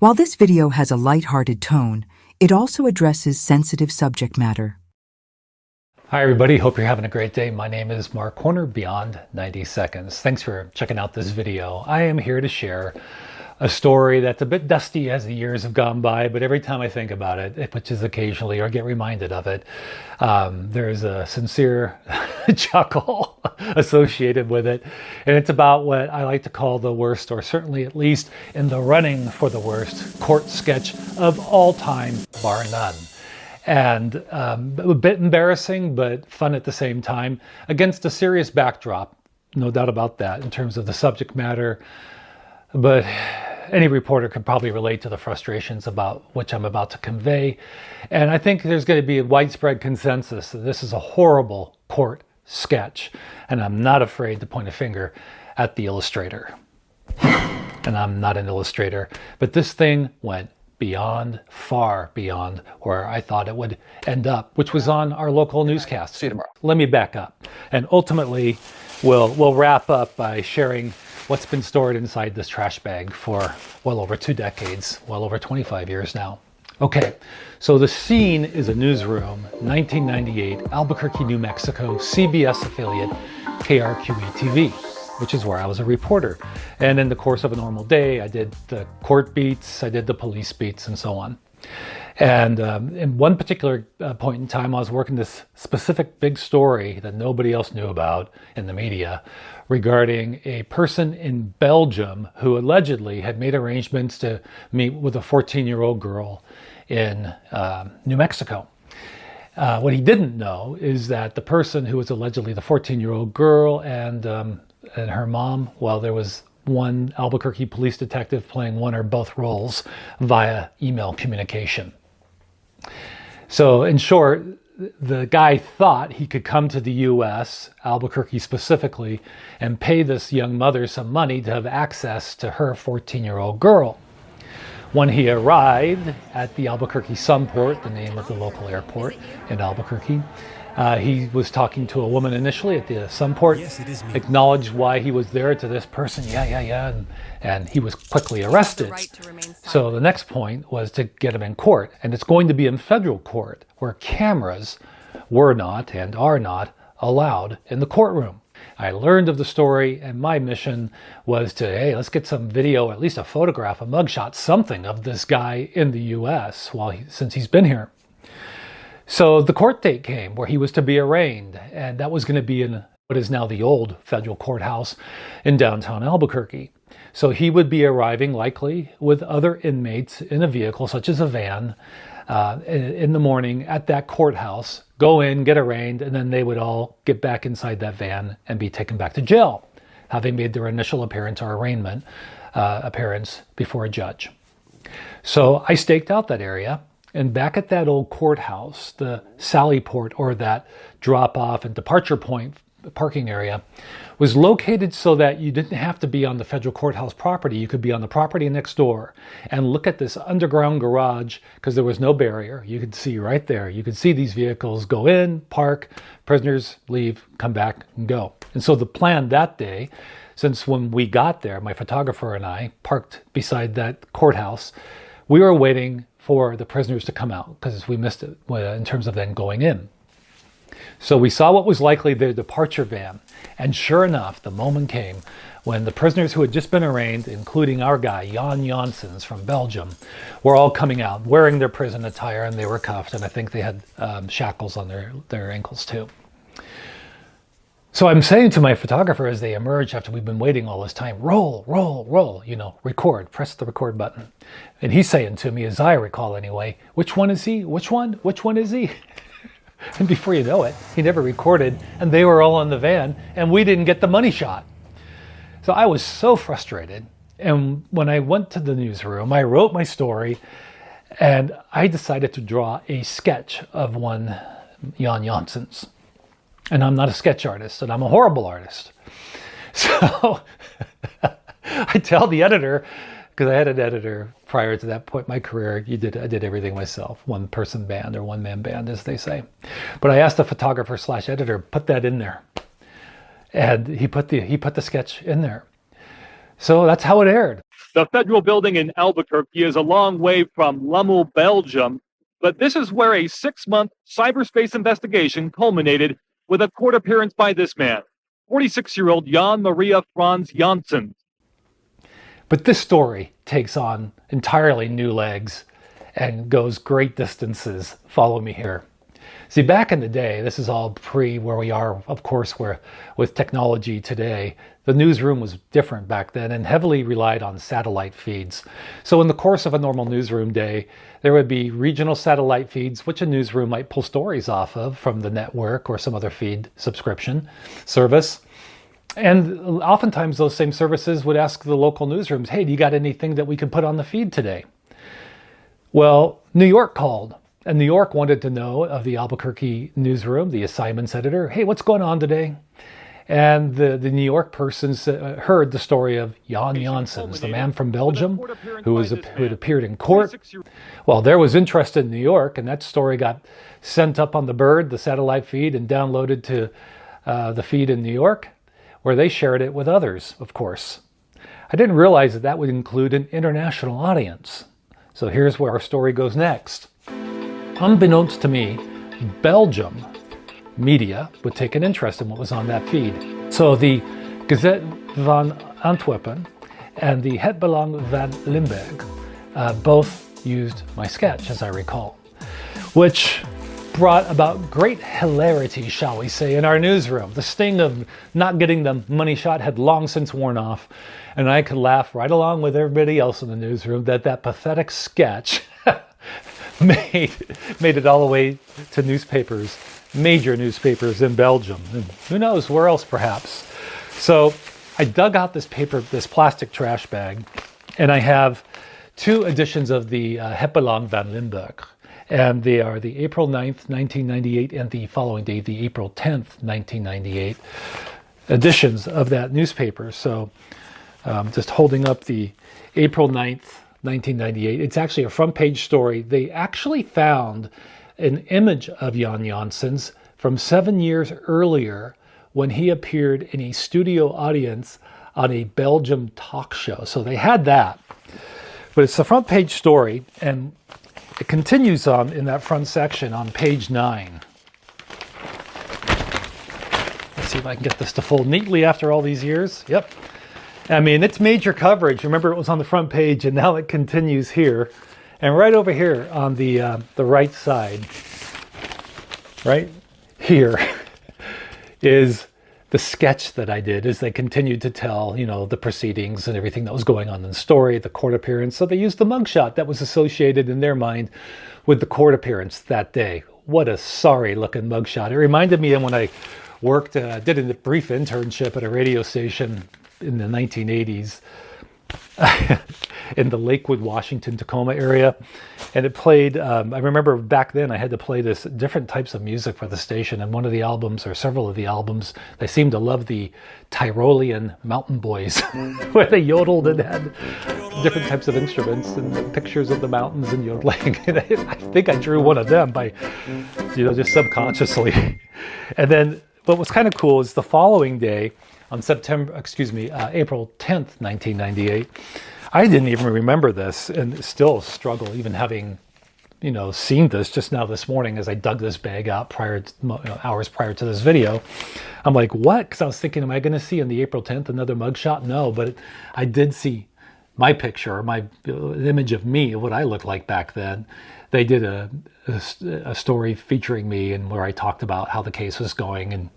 While this video has a lighthearted tone, it also addresses sensitive subject matter. Hi everybody, hope you're having a great day. My name is Mark Horner, Beyond 90 Seconds. Thanks for checking out this video. I am here to share a story that's a bit dusty as the years have gone by, but every time I think about it, which is occasionally, or get reminded of it, there's a sincere chuckle associated with it. And it's about what I like to call the worst, or certainly at least in the running for the worst, court sketch of all time, bar none. And a bit embarrassing, but fun at the same time, against a serious backdrop, no doubt about that, in terms of the subject matter. But any reporter could probably relate to the frustrations about which I'm about to convey. And I think there's going to be a widespread consensus that this is a horrible court sketch. And I'm not afraid to point a finger at the illustrator. And I'm not an illustrator, but this thing went beyond, far beyond where I thought it would end up, which was on our local newscast. See you tomorrow. Let me back up. And ultimately, we'll wrap up by sharing what's been stored inside this trash bag for well over 2 decades, well over 25 years now. Okay, so the scene is a newsroom, 1998, Albuquerque, New Mexico, CBS affiliate, KRQE-TV, which is where I was a reporter. And in the course of a normal day, I did the court beats, I did the police beats, and so on. And in one particular point in time, I was working this specific big story that nobody else knew about in the media regarding a person in Belgium who allegedly had made arrangements to meet with a 14-year-old girl in New Mexico. What he didn't know is that the person who was allegedly the 14-year-old girl and her mom, well, there was one Albuquerque police detective playing one or both roles via email communication. So in short, the guy thought he could come to the U.S., Albuquerque specifically, and pay this young mother some money to have access to her 14-year-old girl. When he arrived at the Albuquerque Sunport, the name of the local airport in Albuquerque, he was talking to a woman initially at the Sunport, acknowledged why he was there to this person, and he was quickly arrested. So the next point was to get him in court, and it's going to be in federal court, where cameras were not and are not allowed in the courtroom. I learned of the story, and my mission was to, hey, let's get some video, at least a photograph, a mugshot, something of this guy in the U.S. Since he's been here. So the court date came where he was to be arraigned, and that was going to be in what is now the old federal courthouse in downtown Albuquerque. So he would be arriving likely with other inmates in a vehicle, such as a van, in the morning at that courthouse, go in, get arraigned, and then they would all get back inside that van and be taken back to jail, having made their initial appearance or arraignment appearance before a judge. So I staked out that area. And back at that old courthouse, the Sally Port, or that drop-off and departure point parking area, was located so that you didn't have to be on the federal courthouse property. You could be on the property next door and look at this underground garage, because there was no barrier. You could see right there. You could see these vehicles go in, park, prisoners leave, come back, and go. And so the plan that day, since when we got there, my photographer and I parked beside that courthouse, we were waiting for the prisoners to come out because we missed it in terms of then going in. So we saw what was likely their departure van. And sure enough, the moment came when the prisoners who had just been arraigned, including our guy, Jan Janssens from Belgium, were all coming out wearing their prison attire, and they were cuffed. And I think they had shackles on their ankles too. So I'm saying to my photographer as they emerge after we've been waiting all this time, roll, roll, roll, record, press the record button. And he's saying to me, as I recall anyway, which one is he? Which one? Which one is he? And before you know it, he never recorded, and they were all in the van, and we didn't get the money shot. So I was so frustrated. And when I went to the newsroom, I wrote my story, and I decided to draw a sketch of one Jan Janssens. And I'm not a sketch artist, and I'm a horrible artist. So I tell the editor, because I had an editor prior to that point in my career, I did everything myself, one-person band or one-man band, as they say. But I asked the photographer/editor, put that in there, and he put the sketch in there. So that's how it aired. The federal building in Albuquerque is a long way from Lommel, Belgium, but this is where a 6-month cyberspace investigation culminated with a court appearance by this man, 46-year-old Jan Maria Franz Janssen. But this story takes on entirely new legs and goes great distances. Follow me here. See, back in the day, this is all pre where we are, of course, where with technology today, the newsroom was different back then and heavily relied on satellite feeds. So in the course of a normal newsroom day, there would be regional satellite feeds, which a newsroom might pull stories off of from the network or some other feed subscription service. And oftentimes those same services would ask the local newsrooms, hey, do you got anything that we could put on the feed today? Well, New York called. And New York wanted to know of the Albuquerque newsroom, the assignments editor, hey, what's going on today? And the New York person heard the story of Jan Janssen, the man from Belgium who had appeared in court. Well, there was interest in New York, and that story got sent up on the Bird, the satellite feed, and downloaded to the feed in New York, where they shared it with others, of course. I didn't realize that would include an international audience. So here's where our story goes next. Unbeknownst to me, Belgium media would take an interest in what was on that feed. So the Gazette van Antwerpen and the Het Belang van Limburg both used my sketch, as I recall, which brought about great hilarity, shall we say, in our newsroom. The sting of not getting the money shot had long since worn off, and I could laugh right along with everybody else in the newsroom that pathetic sketch made it all the way to newspapers, major newspapers in Belgium, and who knows where else perhaps. So I dug out this plastic trash bag, and I have 2 editions of the Het Belang van Limburg. And they are the April 9th, 1998, and the following day, the April 10th, 1998 editions of that newspaper. So just holding up the April 9th, 1998. It's actually a front page story. They actually found an image of Jan Janssen's from 7 years earlier when he appeared in a studio audience on a Belgium talk show. So they had that. But it's a front page story, and it continues on in that front section on page 9. Let's see if I can get this to fold neatly after all these years. Yep. I mean, it's major coverage. Remember, it was on the front page, and now it continues here. And right over here on the right side, right here, is the sketch that I did as they continued to tell, the proceedings and everything that was going on in the story, the court appearance. So they used the mugshot that was associated in their mind with the court appearance that day. What a sorry looking mugshot. It reminded me of when I worked, did a brief internship at a radio station in the 1980s in the Lakewood, Washington, Tacoma area. And it played, I remember back then I had to play this different types of music for the station. And one of the albums, or several of the albums, they seemed to love the Tyrolean Mountain Boys, where they yodeled and had different types of instruments and pictures of the mountains and yodeling. And I think I drew one of them by, just subconsciously. And then what was kind of cool is the following day, on April 10th, 1998, I didn't even remember this, and still struggle even having, seen this just now this morning as I dug this bag out hours prior to this video. I'm like, what? Because I was thinking, am I going to see on the April 10th another mugshot? No, but I did see my picture, an image of me, what I looked like back then. They did a story featuring me and where I talked about how the case was going and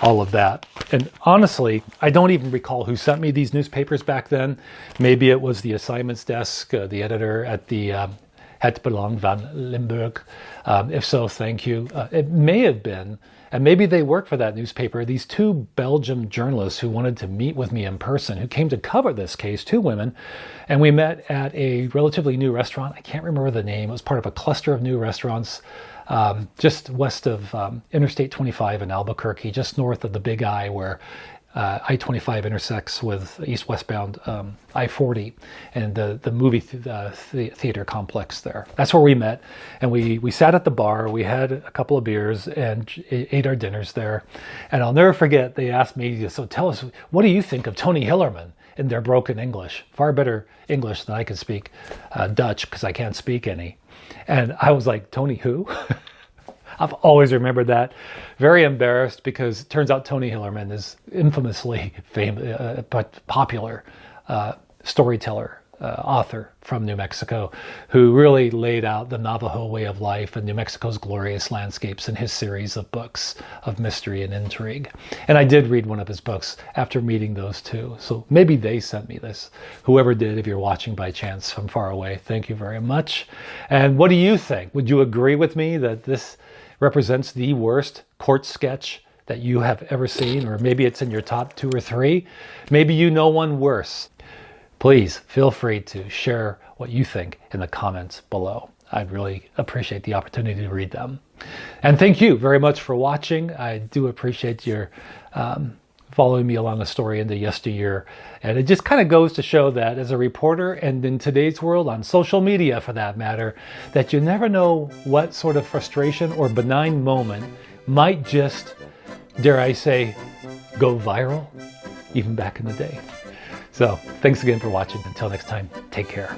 all of that. And honestly, I don't even recall who sent me these newspapers back then. Maybe it was the assignments desk, the editor at the Het Belang van Limburg. If so, thank you. It may have been, and maybe they work for that newspaper, these 2 Belgium journalists who wanted to meet with me in person, who came to cover this case, 2 women. And we met at a relatively new restaurant. I can't remember the name. It was part of a cluster of new restaurants just west of Interstate 25 in Albuquerque, just north of the Big I, where I-25 intersects with east-westbound I-40 and the movie theater complex there. That's where we met, and we sat at the bar. We had a couple of beers and ate our dinners there. And I'll never forget, they asked me, so tell us, what do you think of Tony Hillerman? in their broken English, far better English than I can speak Dutch, because I can't speak any. And I was like, Tony who? I've always remembered that. Very embarrassed, because it turns out Tony Hillerman is infamously famous, but popular storyteller, author from New Mexico, who really laid out the Navajo way of life and New Mexico's glorious landscapes in his series of books of mystery and intrigue. And I did read one of his books after meeting those two. So maybe they sent me this. Whoever did, if you're watching by chance from far away, thank you very much. And what do you think? Would you agree with me that this represents the worst court sketch that you have ever seen? Or maybe it's in your top 2 or 3. Maybe you know one worse. Please feel free to share what you think in the comments below. I'd really appreciate the opportunity to read them. And thank you very much for watching. I do appreciate your following me along a story into yesteryear. And it just kind of goes to show that as a reporter, and in today's world, on social media for that matter, that you never know what sort of frustration or benign moment might just, dare I say, go viral, even back in the day. So thanks again for watching. Until next time, take care.